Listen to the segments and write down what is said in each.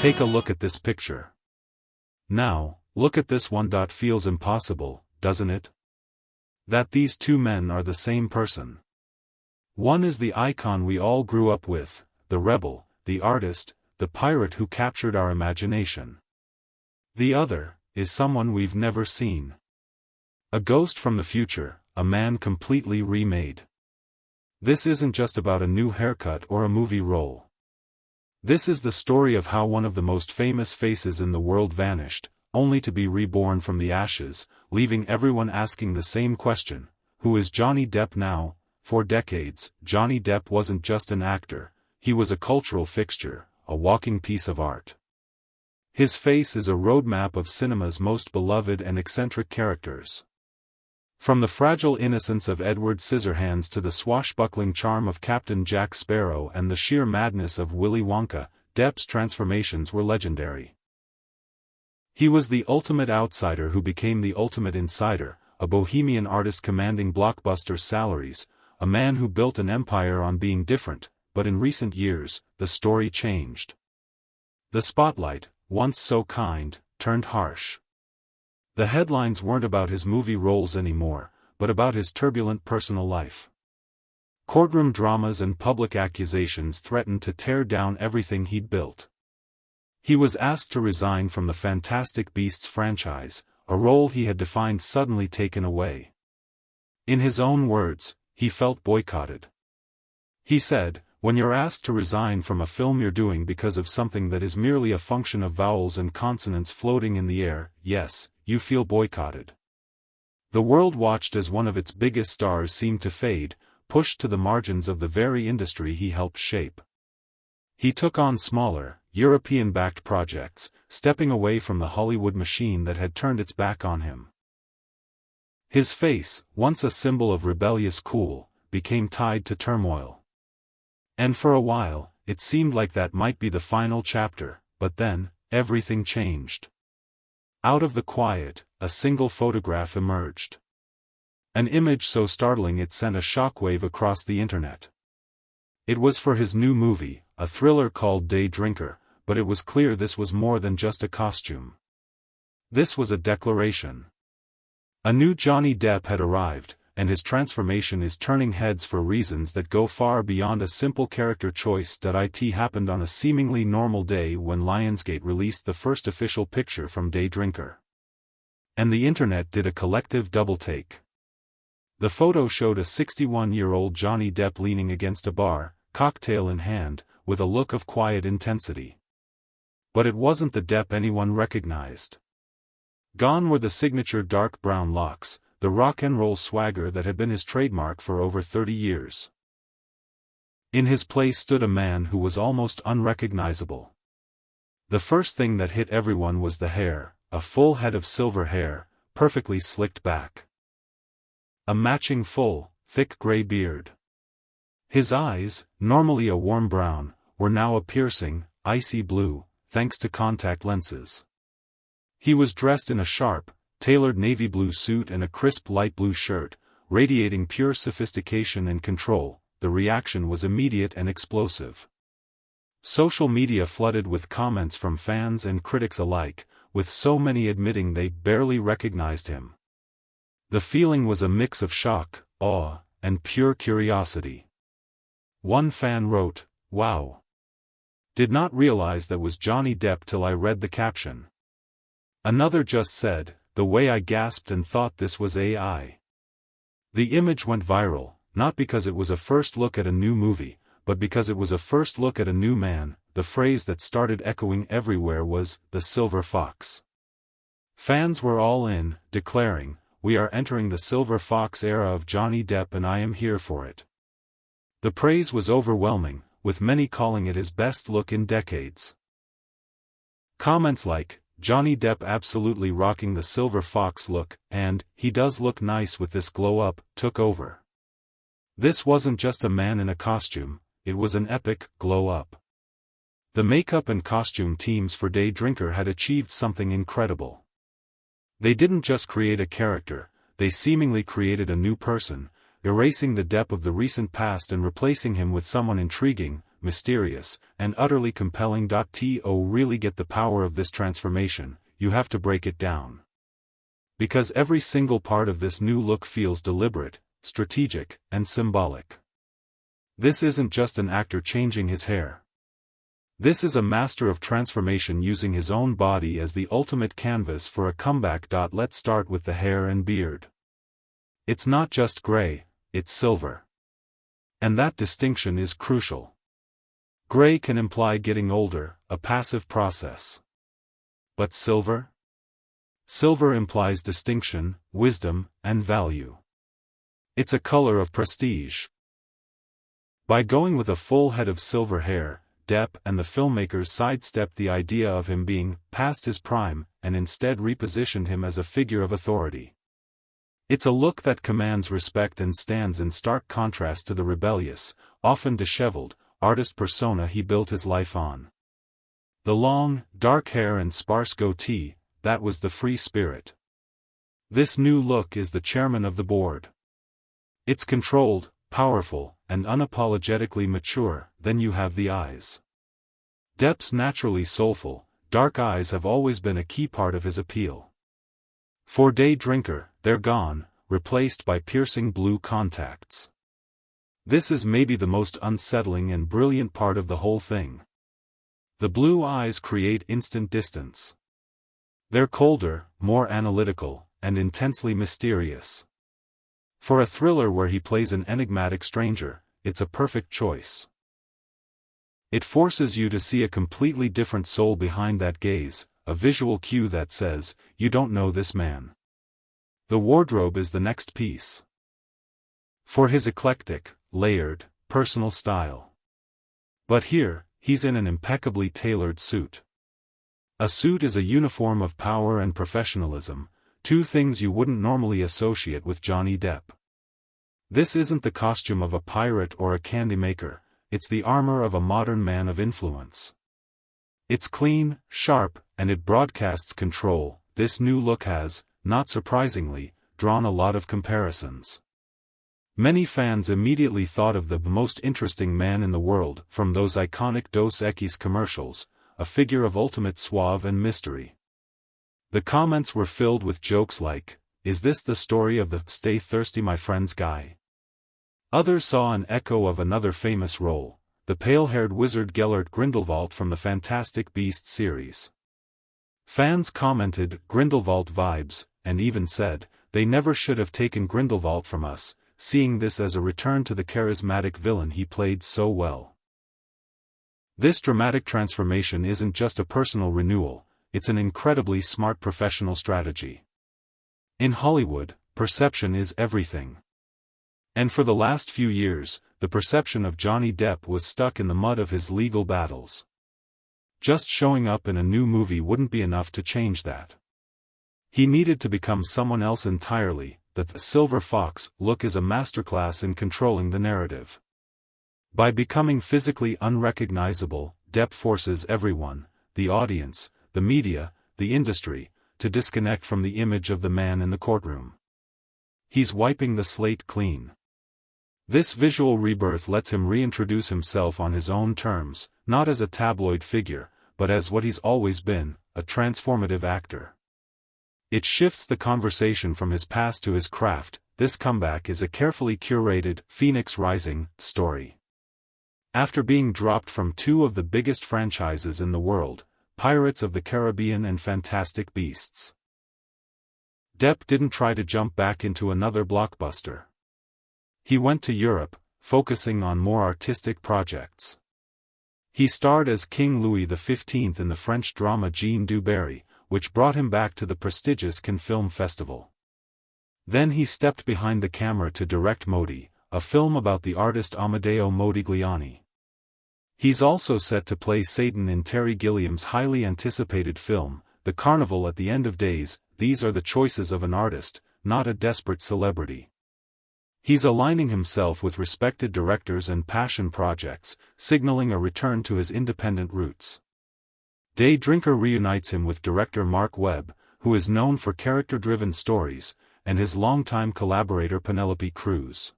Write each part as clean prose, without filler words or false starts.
Take a look at this picture. Now, look at this one. Feels impossible, doesn't it? That these two men are the same person. One is the icon we all grew up with, the rebel, the artist, the pirate who captured our imagination. The other is someone we've never seen. A ghost from the future, a man completely remade. This isn't just about a new haircut or a movie role. This is the story of how one of the most famous faces in the world vanished, only to be reborn from the ashes, leaving everyone asking the same question: who is Johnny Depp now? For decades, Johnny Depp wasn't just an actor, he was a cultural fixture, a walking piece of art. His face is a roadmap of cinema's most beloved and eccentric characters. From the fragile innocence of Edward Scissorhands to the swashbuckling charm of Captain Jack Sparrow and the sheer madness of Willy Wonka, Depp's transformations were legendary. He was the ultimate outsider who became the ultimate insider, a bohemian artist commanding blockbuster salaries, a man who built an empire on being different, but in recent years, the story changed. The spotlight, once so kind, turned harsh. The headlines weren't about his movie roles anymore, but about his turbulent personal life. Courtroom dramas and public accusations threatened to tear down everything he'd built. He was asked to resign from the Fantastic Beasts franchise, a role he had defined suddenly taken away. In his own words, he felt boycotted. He said, "When you're asked to resign from a film you're doing because of something that is merely a function of vowels and consonants floating in the air, yes, you feel boycotted." The world watched as one of its biggest stars seemed to fade, pushed to the margins of the very industry he helped shape. He took on smaller, European-backed projects, stepping away from the Hollywood machine that had turned its back on him. His face, once a symbol of rebellious cool, became tied to turmoil. And for a while, it seemed like that might be the final chapter, but then, everything changed. Out of the quiet, a single photograph emerged. An image so startling it sent a shockwave across the internet. It was for his new movie, a thriller called Day Drinker, but it was clear this was more than just a costume. This was a declaration. A new Johnny Depp had arrived, and his transformation is turning heads for reasons that go far beyond a simple character choice. It happened on a seemingly normal day when Lionsgate released the first official picture from Day Drinker. And the internet did a collective double-take. The photo showed a 61-year-old Johnny Depp leaning against a bar, cocktail in hand, with a look of quiet intensity. But it wasn't the Depp anyone recognized. Gone were the signature dark brown locks, the rock-and-roll swagger that had been his trademark for over 30 years. In his place stood a man who was almost unrecognizable. The first thing that hit everyone was the hair, a full head of silver hair, perfectly slicked back. A matching full, thick gray beard. His eyes, normally a warm brown, were now a piercing, icy blue, thanks to contact lenses. He was dressed in a sharp, tailored navy blue suit and a crisp light blue shirt, radiating pure sophistication and control. The reaction was immediate and explosive. Social media flooded with comments from fans and critics alike, with so many admitting they barely recognized him. The feeling was a mix of shock, awe, and pure curiosity. One fan wrote, "Wow. Did not realize that was Johnny Depp till I read the caption." Another just said, "The way I gasped and thought this was AI." The image went viral, not because it was a first look at a new movie, but because it was a first look at a new man. The phrase that started echoing everywhere was, "the Silver Fox." Fans were all in, declaring, "We are entering the Silver Fox era of Johnny Depp and I am here for it." The praise was overwhelming, with many calling it his best look in decades. Comments like, "Johnny Depp absolutely rocking the Silver Fox look," and "He does look nice with this glow-up," took over. This wasn't just a man in a costume, it was an epic glow-up. The makeup and costume teams for Day Drinker had achieved something incredible. They didn't just create a character, they seemingly created a new person, erasing the Depp of the recent past and replacing him with someone intriguing, mysterious, and utterly compelling. To really get the power of this transformation, you have to break it down. Because every single part of this new look feels deliberate, strategic, and symbolic. This isn't just an actor changing his hair. This is a master of transformation using his own body as the ultimate canvas for a comeback. Let's start with the hair and beard. It's not just gray, it's silver. And that distinction is crucial. Gray can imply getting older, a passive process. But silver? Silver implies distinction, wisdom, and value. It's a color of prestige. By going with a full head of silver hair, Depp and the filmmakers sidestepped the idea of him being past his prime and instead repositioned him as a figure of authority. It's a look that commands respect and stands in stark contrast to the rebellious, often disheveled, artist persona he built his life on. The long, dark hair and sparse goatee, that was the free spirit. This new look is the chairman of the board. It's controlled, powerful, and unapologetically mature. Then you have the eyes. Depp's naturally soulful, dark eyes have always been a key part of his appeal. For Day Drinker, they're gone, replaced by piercing blue contacts. This is maybe the most unsettling and brilliant part of the whole thing. The blue eyes create instant distance. They're colder, more analytical, and intensely mysterious. For a thriller where he plays an enigmatic stranger, it's a perfect choice. It forces you to see a completely different soul behind that gaze, a visual cue that says, you don't know this man. The wardrobe is the next piece. For his eclectic, layered, personal style. But here, he's in an impeccably tailored suit. A suit is a uniform of power and professionalism, two things you wouldn't normally associate with Johnny Depp. This isn't the costume of a pirate or a candy maker, it's the armor of a modern man of influence. It's clean, sharp, and it broadcasts control. This new look has, not surprisingly, drawn a lot of comparisons. Many fans immediately thought of the most interesting man in the world from those iconic Dos Equis commercials, a figure of ultimate suave and mystery. The comments were filled with jokes like, "Is this the story of the Stay Thirsty My Friends guy?" Others saw an echo of another famous role, the pale-haired wizard Gellert Grindelwald from the Fantastic Beasts series. Fans commented, "Grindelwald vibes," and even said, "They never should have taken Grindelwald from us," seeing this as a return to the charismatic villain he played so well. This dramatic transformation isn't just a personal renewal, it's an incredibly smart professional strategy. In Hollywood, perception is everything. And for the last few years, the perception of Johnny Depp was stuck in the mud of his legal battles. Just showing up in a new movie wouldn't be enough to change that. He needed to become someone else entirely. That the Silver Fox look is a masterclass in controlling the narrative. By becoming physically unrecognizable, Depp forces everyone, the audience, the media, the industry, to disconnect from the image of the man in the courtroom. He's wiping the slate clean. This visual rebirth lets him reintroduce himself on his own terms, not as a tabloid figure, but as what he's always been, a transformative actor. It shifts the conversation from his past to his craft. This comeback is a carefully curated, Phoenix Rising story. After being dropped from two of the biggest franchises in the world, Pirates of the Caribbean and Fantastic Beasts, Depp didn't try to jump back into another blockbuster. He went to Europe, focusing on more artistic projects. He starred as King Louis XV in the French drama Jean du Barry, which brought him back to the prestigious Cannes Film Festival. Then he stepped behind the camera to direct Modi, a film about the artist Amedeo Modigliani. He's also set to play Satan in Terry Gilliam's highly anticipated film, The Carnival at the End of Days. These are the choices of an artist, not a desperate celebrity. He's aligning himself with respected directors and passion projects, signaling a return to his independent roots. Day Drinker reunites him with director Mark Webb, who is known for character-driven stories, and his longtime collaborator Penelope Cruz.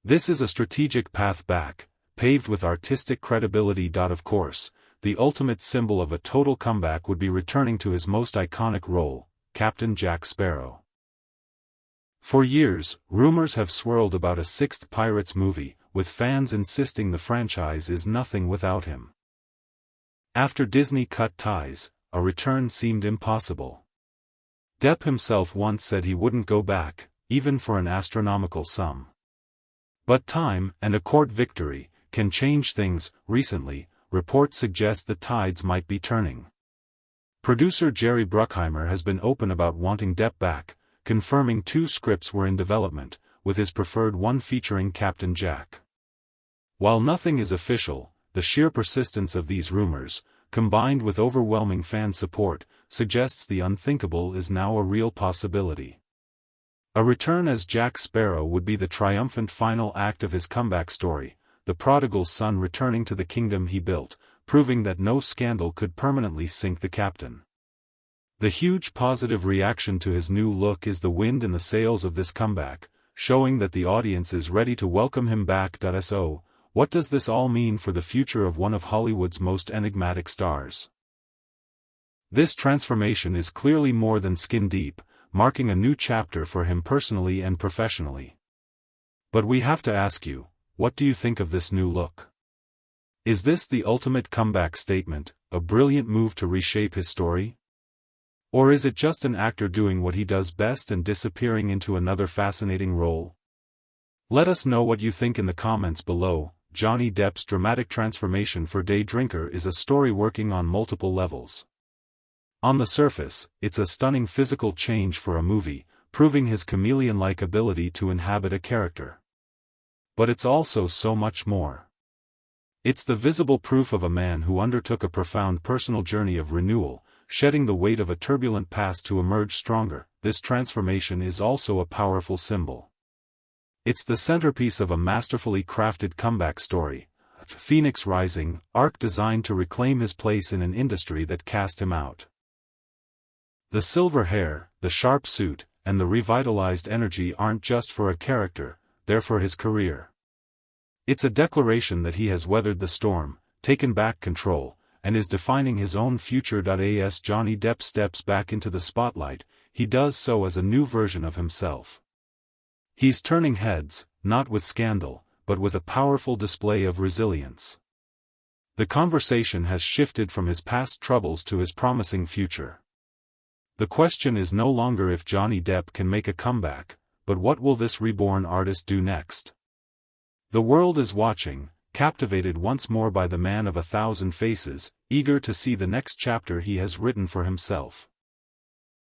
This is a strategic path back, paved with artistic credibility. Of course, the ultimate symbol of a total comeback would be returning to his most iconic role, Captain Jack Sparrow. For years, rumors have swirled about a sixth Pirates movie, with fans insisting the franchise is nothing without him. After Disney cut ties, a return seemed impossible. Depp himself once said he wouldn't go back, even for an astronomical sum. But time, and a court victory, can change things. Recently, reports suggest the tides might be turning. Producer Jerry Bruckheimer has been open about wanting Depp back, confirming 2 scripts were in development, with his preferred one featuring Captain Jack. While nothing is official, the sheer persistence of these rumors, combined with overwhelming fan support, suggests the unthinkable is now a real possibility. A return as Jack Sparrow would be the triumphant final act of his comeback story, the prodigal son returning to the kingdom he built, proving that no scandal could permanently sink the captain. The huge positive reaction to his new look is the wind in the sails of this comeback, showing that the audience is ready to welcome him back. So, what does this all mean for the future of one of Hollywood's most enigmatic stars? This transformation is clearly more than skin deep, marking a new chapter for him personally and professionally. But we have to ask you, what do you think of this new look? Is this the ultimate comeback statement, a brilliant move to reshape his story? Or is it just an actor doing what he does best and disappearing into another fascinating role? Let us know what you think in the comments below. Johnny Depp's dramatic transformation for Day Drinker is a story working on multiple levels. On the surface, it's a stunning physical change for a movie, proving his chameleon-like ability to inhabit a character. But it's also so much more. It's the visible proof of a man who undertook a profound personal journey of renewal, shedding the weight of a turbulent past to emerge stronger. This transformation is also a powerful symbol. It's the centerpiece of a masterfully crafted comeback story, a phoenix rising arc designed to reclaim his place in an industry that cast him out. The silver hair, the sharp suit, and the revitalized energy aren't just for a character, they're for his career. It's a declaration that he has weathered the storm, taken back control, and is defining his own future. As Johnny Depp steps back into the spotlight, he does so as a new version of himself. He's turning heads, not with scandal, but with a powerful display of resilience. The conversation has shifted from his past troubles to his promising future. The question is no longer if Johnny Depp can make a comeback, but what will this reborn artist do next? The world is watching, captivated once more by the man of 1,000 faces, eager to see the next chapter he has written for himself.